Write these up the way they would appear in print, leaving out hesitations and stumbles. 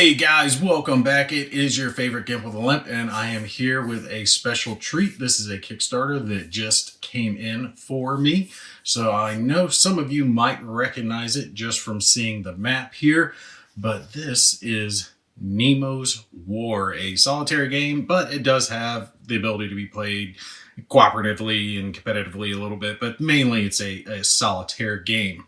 Hey guys, welcome back. It is your favorite Gimp with a Limp, and I am here with a special treat. This is a Kickstarter that just came in for me. So I know some of you might recognize it just from seeing the map here, but this is Nemo's War, a solitary game, but it does have the ability to be played cooperatively and competitively a little bit, but mainly it's a solitaire game.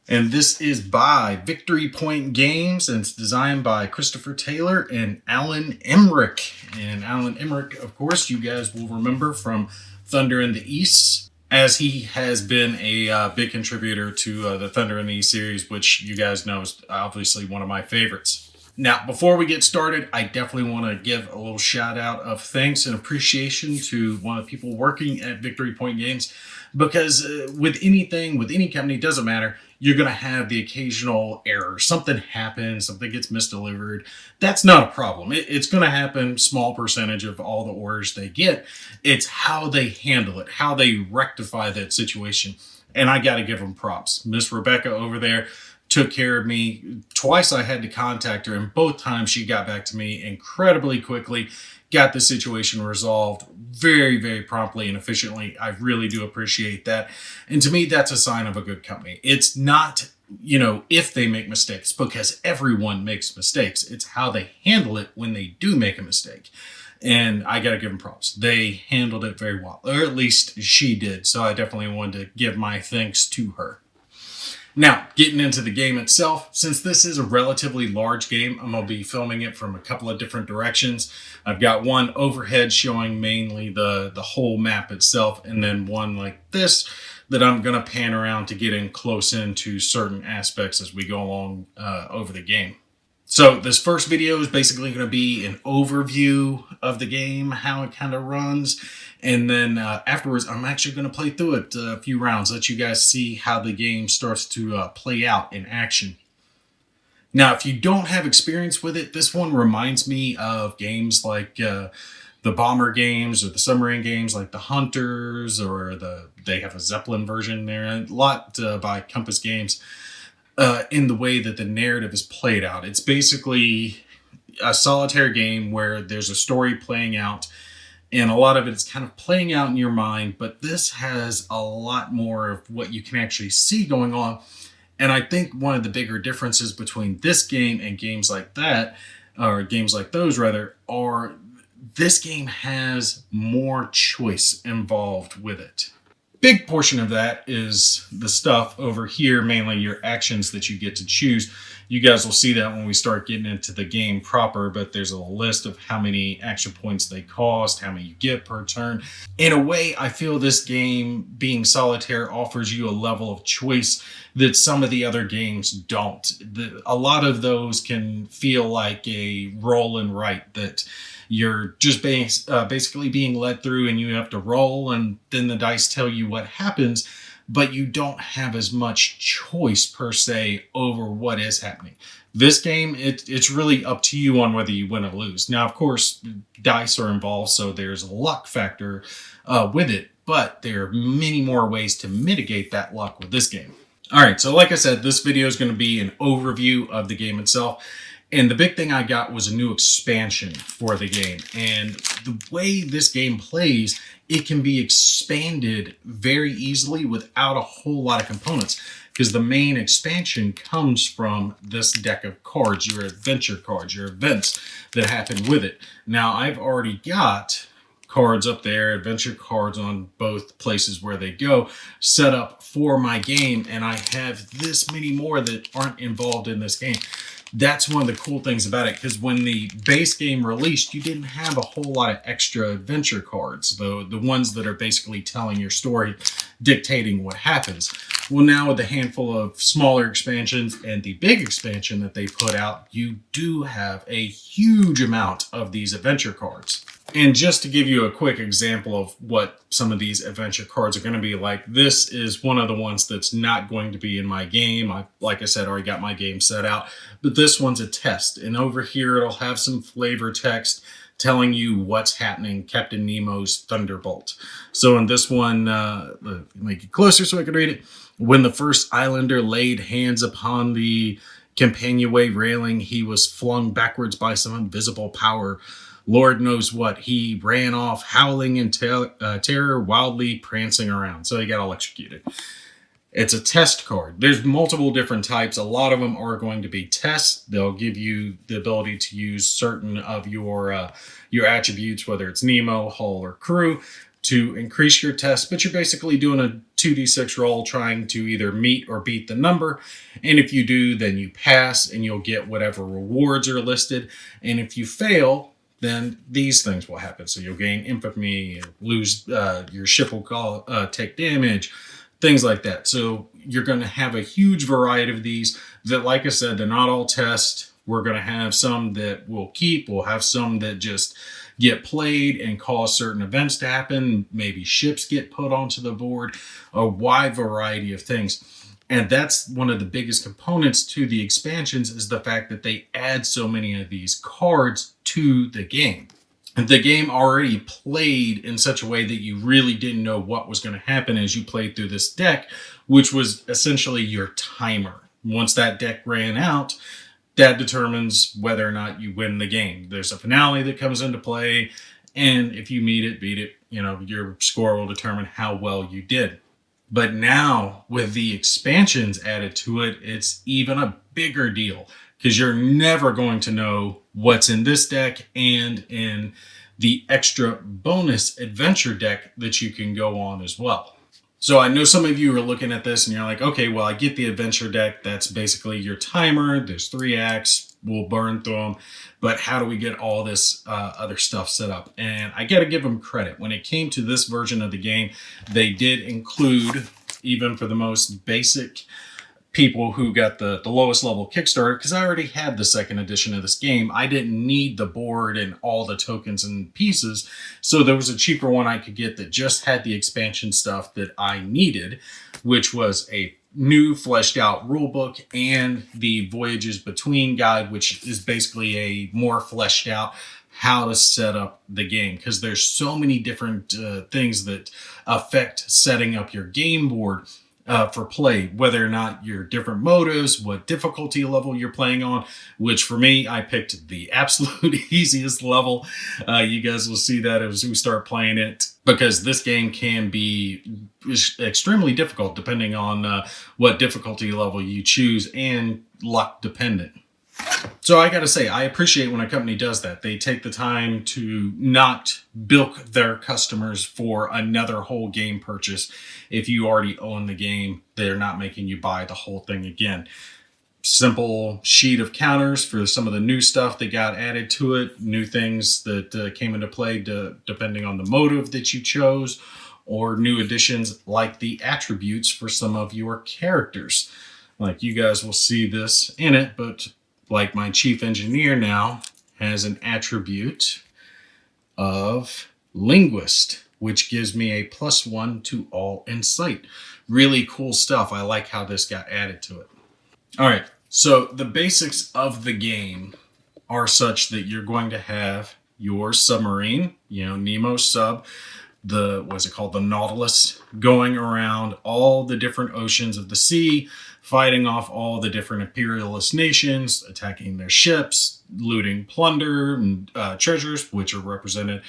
And this is by Victory Point Games, and it's designed by Christopher Taylor and Alan Emmerich. And Alan Emmerich, of course, you guys will remember from Thunder in the East, as he has been a big contributor to the Thunder in the East series, which you guys know is obviously one of my favorites. Now, before we get started, I definitely want to give a little shout out of thanks and appreciation to one of the people working at Victory Point Games, because with anything, with any company, it doesn't matter, you're going to have the occasional error. Something happens, something gets misdelivered. That's not a problem. It's going to happen, small percentage of all the orders they get. It's how they handle it, how they rectify that situation. And I got to give them props. Miss Rebecca over there took care of me. Twice I had to contact her, and both times she got back to me incredibly quickly, got the situation resolved very, very promptly and efficiently. I really do appreciate that. And to me, that's a sign of a good company. It's not, if they make mistakes, because everyone makes mistakes. It's how they handle it when they do make a mistake. And I got to give them props. They handled it very well, or at least she did. So I definitely wanted to give my thanks to her. Now, getting into the game itself, since this is a relatively large game, I'm going to be filming it from a couple of different directions. I've got one overhead showing mainly the whole map itself, and then one like this that I'm going to pan around to get in close into certain aspects as we go along over the game. So this first video is basically going to be an overview of the game, how it kind of runs. And then afterwards, I'm actually going to play through it a few rounds, let you guys see how the game starts to play out in action. Now, if you don't have experience with it, this one reminds me of games like the bomber games or the submarine games like the Hunters, or they have a Zeppelin version there, a lot by Compass Games. In the way that the narrative is played out. It's basically a solitaire game where there's a story playing out, and a lot of it is kind of playing out in your mind, but this has a lot more of what you can actually see going on. And I think one of the bigger differences between this game and games like that, or games like those rather, are this game has more choice involved with it. Big portion of that is the stuff over here, mainly your actions that you get to choose. You guys will see that when we start getting into the game proper, but there's a list of how many action points they cost, how many you get per turn. In a way, I feel this game, being solitaire, offers you a level of choice that some of the other games don't. A lot of those can feel like a roll and write, that you're just basically being led through and you have to roll, and then the dice tell you what happens, but you don't have as much choice per se over what is happening. This game, it's really up to you on whether you win or lose. Now, of course, dice are involved, so there's a luck factor with it, but there are many more ways to mitigate that luck with this game. All right, so like I said, this video is going to be an overview of the game itself. And the big thing I got was a new expansion for the game. And the way this game plays, it can be expanded very easily without a whole lot of components, because the main expansion comes from this deck of cards, your adventure cards, your events that happen with it. Now, I've already got cards up there, adventure cards on both places where they go, set up for my game, and I have this many more that aren't involved in this game. That's one of the cool things about it, because when the base game released, you didn't have a whole lot of extra adventure cards, the ones that are basically telling your story, dictating what happens. Well, now with a handful of smaller expansions and the big expansion that they put out, you do have a huge amount of these adventure cards. And just to give you a quick example of what some of these adventure cards are going to be like, this is one of the ones that's not going to be in my game. Like I said, already got my game set out, but this one's a test. And over here, it'll have some flavor text telling you what's happening, Captain Nemo's Thunderbolt. So in this one, make it closer so I can read it. When the first islander laid hands upon the companionway railing. He was flung backwards by some invisible power. Lord knows what. He ran off, howling in terror, wildly prancing around. So he got electrocuted. It's a test card. There's multiple different types. A lot of them are going to be tests. They'll give you the ability to use certain of your attributes, whether it's Nemo, hull, or crew, to increase your test. But you're basically doing a 2d6 roll trying to either meet or beat the number. And if you do, then you pass and you'll get whatever rewards are listed. And if you fail, then these things will happen. So you'll gain infamy, lose your ship will take damage, things like that. So you're going to have a huge variety of these that, like I said, they're not all tests. We're going to have some that we'll keep. We'll have some that just get played and cause certain events to happen. Maybe ships get put onto the board, a wide variety of things. And that's one of the biggest components to the expansions, is the fact that they add so many of these cards to the game. The game already played in such a way that you really didn't know what was going to happen as you played through this deck, which was essentially your timer. Once that deck ran out, that determines whether or not you win the game. There's a finale that comes into play, and if you beat it, your score will determine how well you did. But now, with the expansions added to it, it's even a bigger deal, because you're never going to know what's in this deck and in the extra bonus adventure deck that you can go on as well. So I know some of you are looking at this and you're like, okay, well, I get the adventure deck. That's basically your timer. There's 3 acts. We'll burn through them. But how do we get all this other stuff set up? And I got to give them credit. When it came to this version of the game, they did include, even for the most basic people who got the lowest level Kickstarter, because I already had the second edition of this game. I didn't need the board and all the tokens and pieces, so there was a cheaper one I could get that just had the expansion stuff that I needed, which was a new fleshed out rulebook and the Voyages Between guide, which is basically a more fleshed out how to set up the game, because there's so many different things that affect setting up your game board for play, whether or not your different motives, what difficulty level you're playing on, which for me, I picked the absolute easiest level. You guys will see that as we start playing it, because this game can be extremely difficult depending on what difficulty level you choose, and luck dependent. So I got to say, I appreciate when a company does that. They take the time to not bilk their customers for another whole game purchase. If you already own the game, they're not making you buy the whole thing again. Simple sheet of counters for some of the new stuff that got added to it, new things that came into play depending on the motive that you chose, or new additions like the attributes for some of your characters. Like, you guys will see this in it, but like my chief engineer now has an attribute of linguist, which gives me a +1 to all insight. Really cool stuff. I like how this got added to it. All right, so the basics of the game are such that you're going to have your submarine, Nemo sub, what's it called? The Nautilus, going around all the different oceans of the sea, fighting off all the different imperialist nations, attacking their ships, looting plunder and treasures, which are represented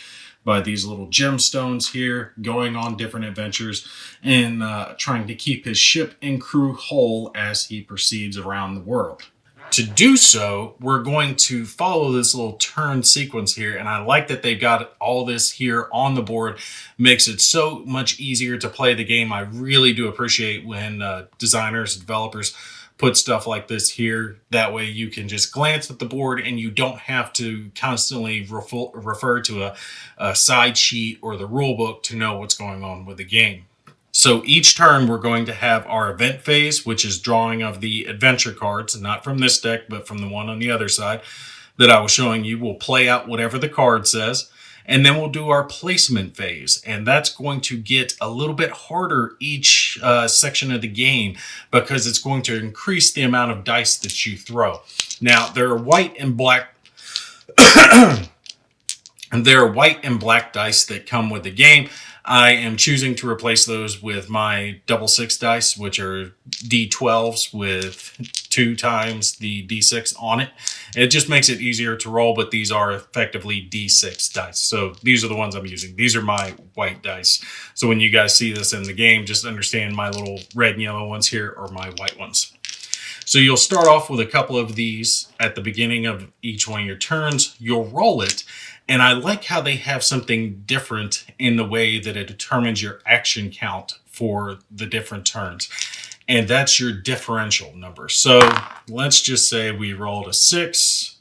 by these little gemstones here, going on different adventures, and trying to keep his ship and crew whole as he proceeds around the world. To do so, we're going to follow this little turn sequence here, and I like that they've got all this here on the board. Makes it so much easier to play the game. I really do appreciate when designers, developers put stuff like this here. That way you can just glance at the board and you don't have to constantly refer to a side sheet or the rule book to know what's going on with the game. So each turn we're going to have our event phase, which is drawing of the adventure cards, not from this deck, but from the one on the other side that I was showing you. We'll play out whatever the card says, and then we'll do our placement phase. And that's going to get a little bit harder each section of the game, because it's going to increase the amount of dice that you throw. Now, there are white and black and there are white and black dice that come with the game. I am choosing to replace those with my double six dice, which are D12s with 2 times the D6 on it. It just makes it easier to roll, but these are effectively D6 dice. So these are the ones I'm using. These are my white dice. So when you guys see this in the game, just understand my little red and yellow ones here are my white ones. So you'll start off with a couple of these at the beginning of each one of your turns. You'll roll it. And I like how they have something different in the way that it determines your action count for the different turns. And that's your differential number. So let's just say we rolled a 6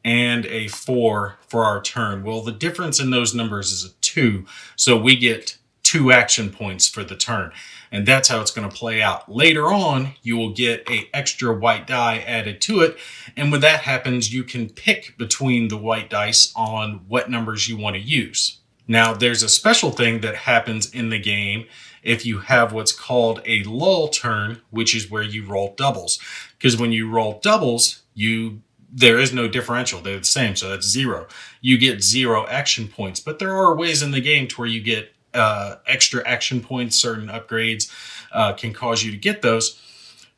and a 4 for our turn. Well, the difference in those numbers is a 2. So we get 2 action points for the turn. And that's how it's going to play out. Later on, you will get an extra white die added to it. And when that happens, you can pick between the white dice on what numbers you want to use. Now, there's a special thing that happens in the game if you have what's called a lull turn, which is where you roll doubles. Because when you roll doubles, there is no differential. They're the same, so that's 0. You get 0 action points. But there are ways in the game to where you get extra action points. Certain upgrades can cause you to get those.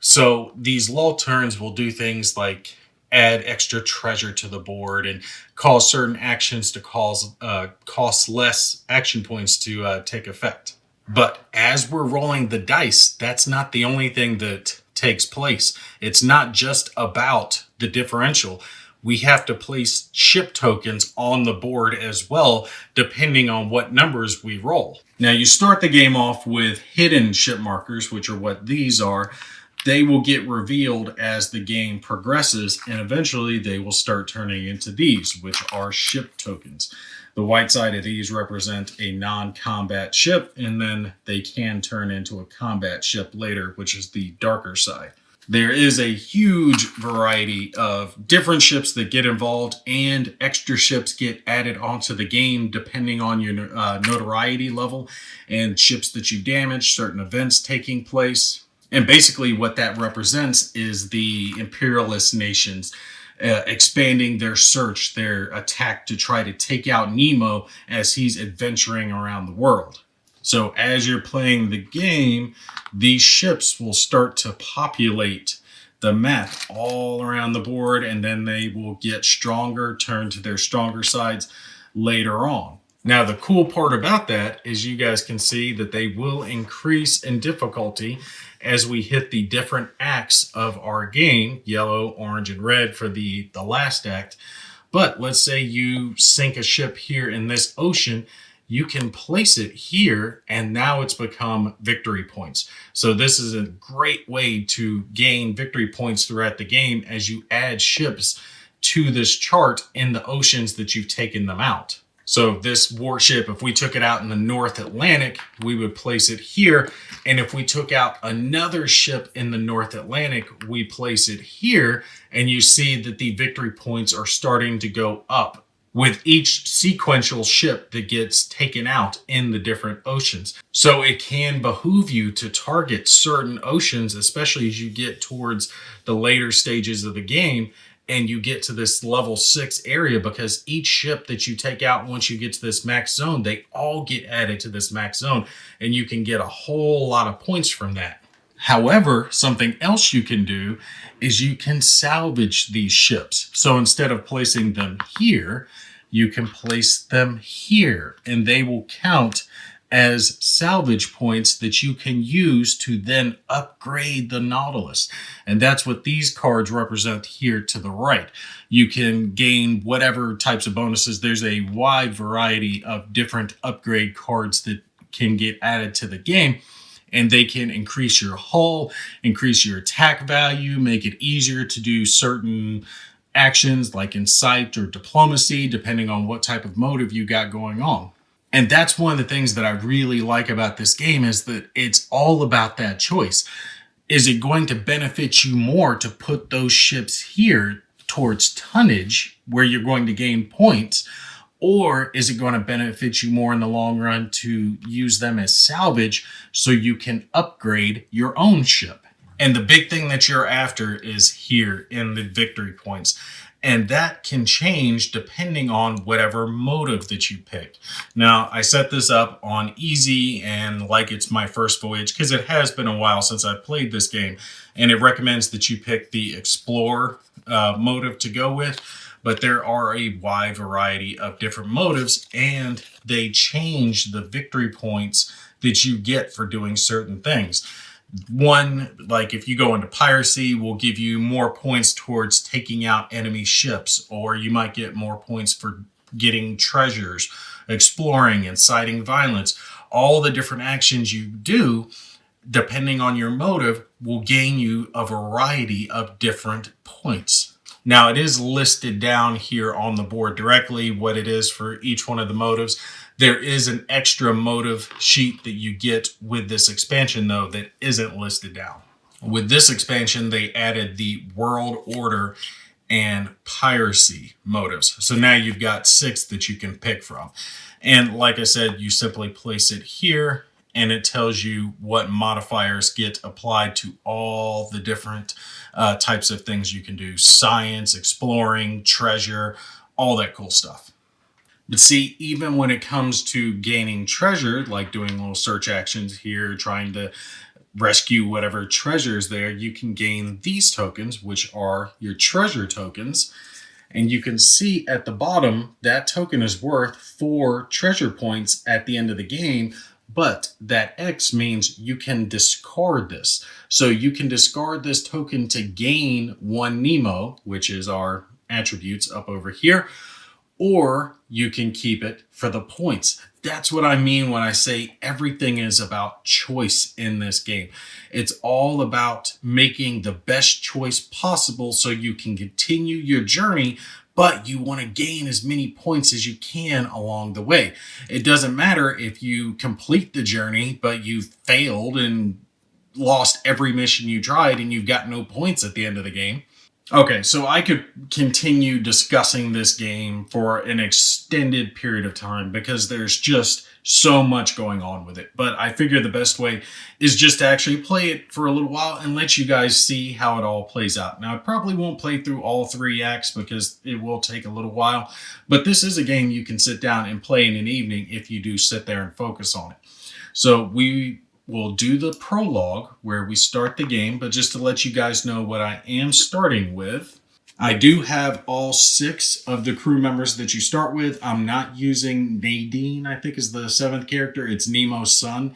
So these lull turns will do things like add extra treasure to the board and cause certain actions to cost less action points to take effect. But as we're rolling the dice, that's not the only thing that takes place. It's not just about the differential. We have to place ship tokens on the board as well, depending on what numbers we roll. Now, you start the game off with hidden ship markers, which are what these are. They will get revealed as the game progresses, and eventually they will start turning into these, which are ship tokens. The white side of these represent a non-combat ship, and then they can turn into a combat ship later, which is the darker side. There is a huge variety of different ships that get involved, and extra ships get added onto the game depending on your notoriety level and ships that you damage, certain events taking place. And basically what that represents is the imperialist nations expanding their search, their attack to try to take out Nemo as he's adventuring around the world. So as you're playing the game, these ships will start to populate the map all around the board, and then they will get stronger, turn to their stronger sides later on. Now, the cool part about that is you guys can see that they will increase in difficulty as we hit the different acts of our game, yellow, orange, and red for the last act. But let's say you sink a ship here in this ocean, you can place it here, and now it's become victory points. So this is a great way to gain victory points throughout the game as you add ships to this chart in the oceans that you've taken them out. So this warship, if we took it out in the North Atlantic, we would place it here. And if we took out another ship in the North Atlantic, we place it here. And you see that the victory points are starting to go up with each sequential ship that gets taken out in the different oceans. So it can behoove you to target certain oceans, especially as you get towards the later stages of the game and you get to this level 6 area, because each ship that you take out once you get to this max zone, they all get added to this max zone, and you can get a whole lot of points from that. However, something else you can do is you can salvage these ships. So instead of placing them here, you can place them here, and they will count as salvage points that you can use to then upgrade the Nautilus. And that's what these cards represent here to the right. You can gain whatever types of bonuses. There's a wide variety of different upgrade cards that can get added to the game, and they can increase your hull, increase your attack value, make it easier to do certain actions like insight or diplomacy, depending on what type of motive you got going on. And that's one of the things that I really like about this game, is that it's all about that choice. Is it going to benefit you more to put those ships here towards tonnage where you're going to gain points? Or is it going to benefit you more in the long run to use them as salvage so you can upgrade your own ship? And the big thing that you're after is here in the victory points. And that can change depending on whatever motive that you pick. Now, I set this up on easy and like it's my first voyage because it has been a while since I've played this game. And it recommends that you pick the Explore motive to go with. But there are a wide variety of different motives, and they change the victory points that you get for doing certain things. One, like if you go into piracy, will give you more points towards taking out enemy ships, or you might get more points for getting treasures, exploring, inciting violence. All the different actions you do, depending on your motive, will gain you a variety of different points. Now, it is listed down here on the board directly what it is for each one of the motives. There is an extra motive sheet that you get with this expansion, though, that isn't listed down. With this expansion, they added the World Order and Piracy motives. So now you've got 6 that you can pick from. And like I said, you simply place it here, and it tells you what modifiers get applied to all the different types of things you can do. Science, exploring, treasure, all that cool stuff. But see, even when it comes to gaining treasure, like doing little search actions here, trying to rescue whatever treasure is there, you can gain these tokens, which are your treasure tokens. And you can see at the bottom, that token is worth 4 treasure points at the end of the game. But that X means you can discard this. So you can discard this token to gain 1 Nemo, which is our attributes up over here, or you can keep it for the points. That's what I mean when I say everything is about choice in this game. It's all about making the best choice possible so you can continue your journey, but you want to gain as many points as you can along the way. It doesn't matter if you complete the journey, but you failed and lost every mission you tried and you've got no points at the end of the game. Okay, so I could continue discussing this game for an extended period of time because there's just so much going on with it. But I figure the best way is just to actually play it for a little while and let you guys see how it all plays out. Now, I probably won't play through all 3 acts because it will take a little while. But this is a game you can sit down and play in an evening if you do sit there and focus on it. So we'll do the prologue where we start the game, but just to let you guys know what I am starting with, I do have all 6 of the crew members that you start with. I'm not using Nadine, I think is the 7th character. It's Nemo's son,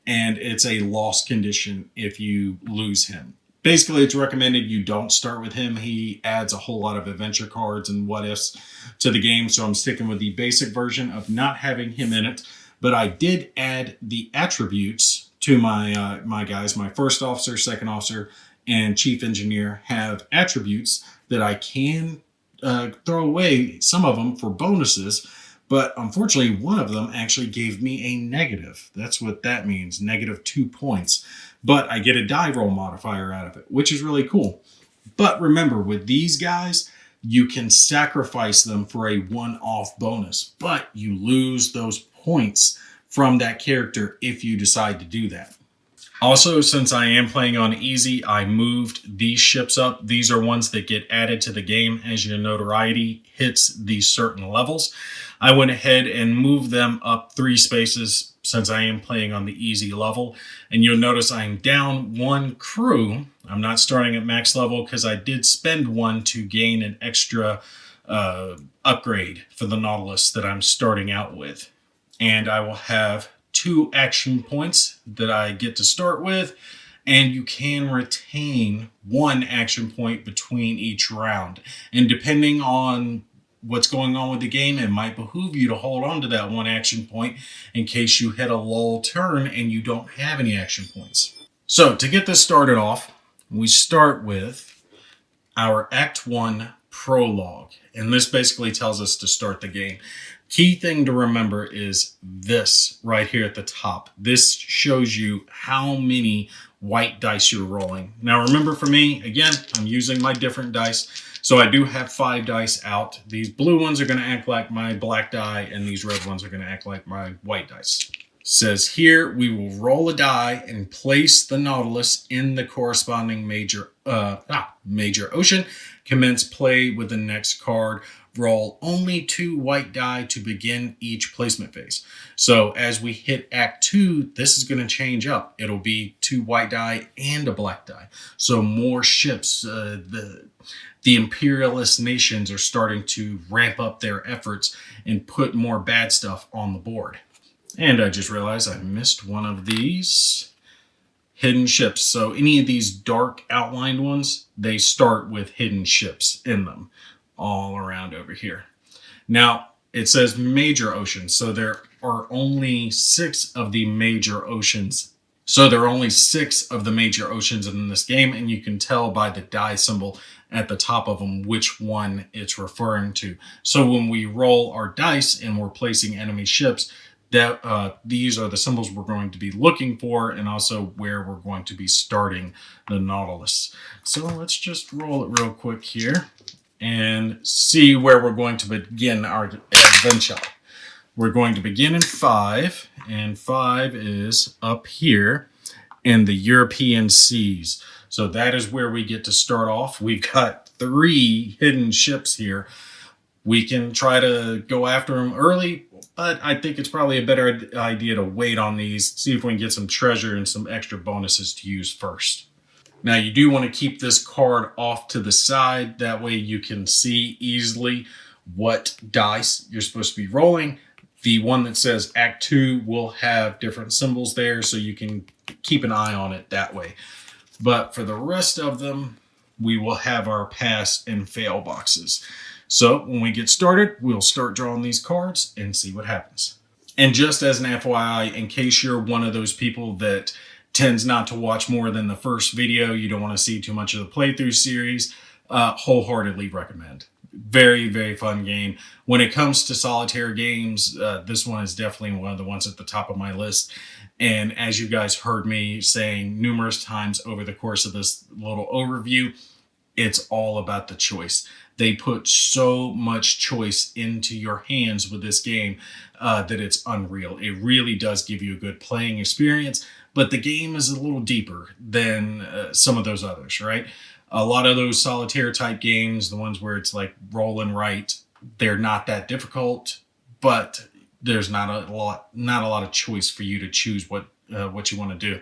and it's a lost condition if you lose him. Basically, it's recommended you don't start with him. He adds a whole lot of adventure cards and what-ifs to the game, so I'm sticking with the basic version of not having him in it. But I did add the attributes to my guys. My first officer, second officer, and chief engineer have attributes that I can throw away some of them for bonuses, but unfortunately one of them actually gave me a negative. That's what that means, -2 points. But I get a die roll modifier out of it, which is really cool. But remember, with these guys, you can sacrifice them for a one-off bonus, but you lose those points from that character if you decide to do that. Also, since I am playing on easy, I moved these ships up. These are ones that get added to the game as your notoriety hits these certain levels. I went ahead and moved them up 3 spaces since I am playing on the easy level. And you'll notice I'm down 1 crew. I'm not starting at max level because I did spend 1 to gain an extra upgrade for the Nautilus that I'm starting out with. And I will have 2 action points that I get to start with, and you can retain 1 action point between each round. And depending on what's going on with the game, it might behoove you to hold on to that 1 action point in case you hit a lull turn and you don't have any action points. So to get this started off, we start with our Act 1 prologue. And this basically tells us to start the game. Key thing to remember is this right here at the top. This shows you how many white dice you're rolling. Now remember, for me, again, I'm using my different dice. So I do have 5 dice out. These blue ones are going to act like my black die, and these red ones are going to act like my white dice. Says here, we will roll a die and place the Nautilus in the corresponding major ocean. Commence play with the next card. Roll only 2 white die to begin each placement phase. So as we hit Act 2, this is going to change up. It'll be 2 white die and a black die. So more ships, the imperialist nations are starting to ramp up their efforts and put more bad stuff on the board. And I just realized I missed one of these hidden ships. So any of these dark outlined ones, they start with hidden ships in them all around over here. Now, it says major oceans. So there are only 6 of the major oceans. So there are only 6 of the major oceans in this game, and you can tell by the die symbol at the top of them which one it's referring to. So when we roll our dice and we're placing enemy ships, that these are the symbols we're going to be looking for, and also where we're going to be starting the Nautilus. So let's just roll it real quick here and see where we're going to begin our adventure. We're going to begin in 5, and 5 is up here in the European seas. So that is where we get to start off. We've got 3 hidden ships here. We can try to go after them early, but I think it's probably a better idea to wait on these, see if we can get some treasure and some extra bonuses to use first. Now, you do want to keep this card off to the side. That way you can see easily what dice you're supposed to be rolling. The one that says Act 2 will have different symbols there, so you can keep an eye on it that way. But for the rest of them, we will have our pass and fail boxes. So when we get started, we'll start drawing these cards and see what happens. And just as an FYI, in case you're one of those people that tends not to watch more than the first video, you don't want to see too much of the playthrough series, wholeheartedly recommend. Very, very fun game. When it comes to solitaire games, this one is definitely one of the ones at the top of my list. And as you guys heard me saying numerous times over the course of this little overview, it's all about the choice. They put so much choice into your hands with this game that it's unreal. It really does give you a good playing experience, but the game is a little deeper than some of those others, right? A lot of those solitaire type games, the ones where it's like roll and write, they're not that difficult, but there's not a lot of choice for you to choose what you want to do.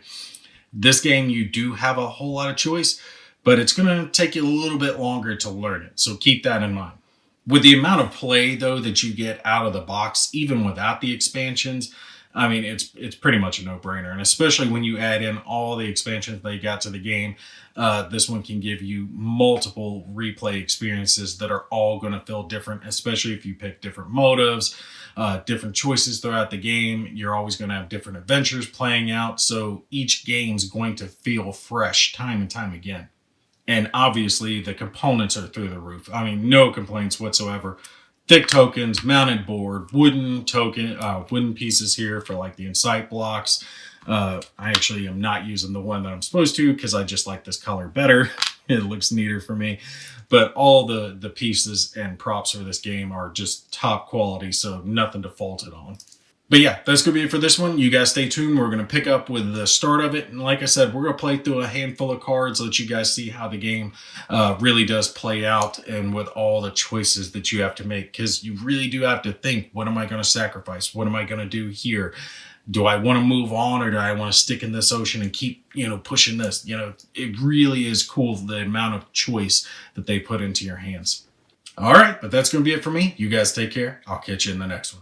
This game, you do have a whole lot of choice, but it's going to take you a little bit longer to learn it. So keep that in mind. With the amount of play, though, that you get out of the box, even without the expansions, I mean, it's pretty much a no-brainer. And especially when you add in all the expansions they got to the game, this one can give you multiple replay experiences that are all going to feel different, especially if you pick different motives, different choices throughout the game. You're always going to have different adventures playing out. So each game's going to feel fresh time and time again. And obviously, the components are through the roof. I mean, no complaints whatsoever. Thick tokens, mounted board, wooden pieces here for like the incite blocks. I actually am not using the one that I'm supposed to because I just like this color better. It looks neater for me. But all the pieces and props for this game are just top quality, so nothing to fault it on. But yeah, that's going to be it for this one. You guys stay tuned. We're going to pick up with the start of it. And like I said, we're going to play through a handful of cards, let you guys see how the game really does play out and with all the choices that you have to make. Because you really do have to think, what am I going to sacrifice? What am I going to do here? Do I want to move on, or do I want to stick in this ocean and keep, pushing this? It really is cool, the amount of choice that they put into your hands. All right, but that's going to be it for me. You guys take care. I'll catch you in the next one.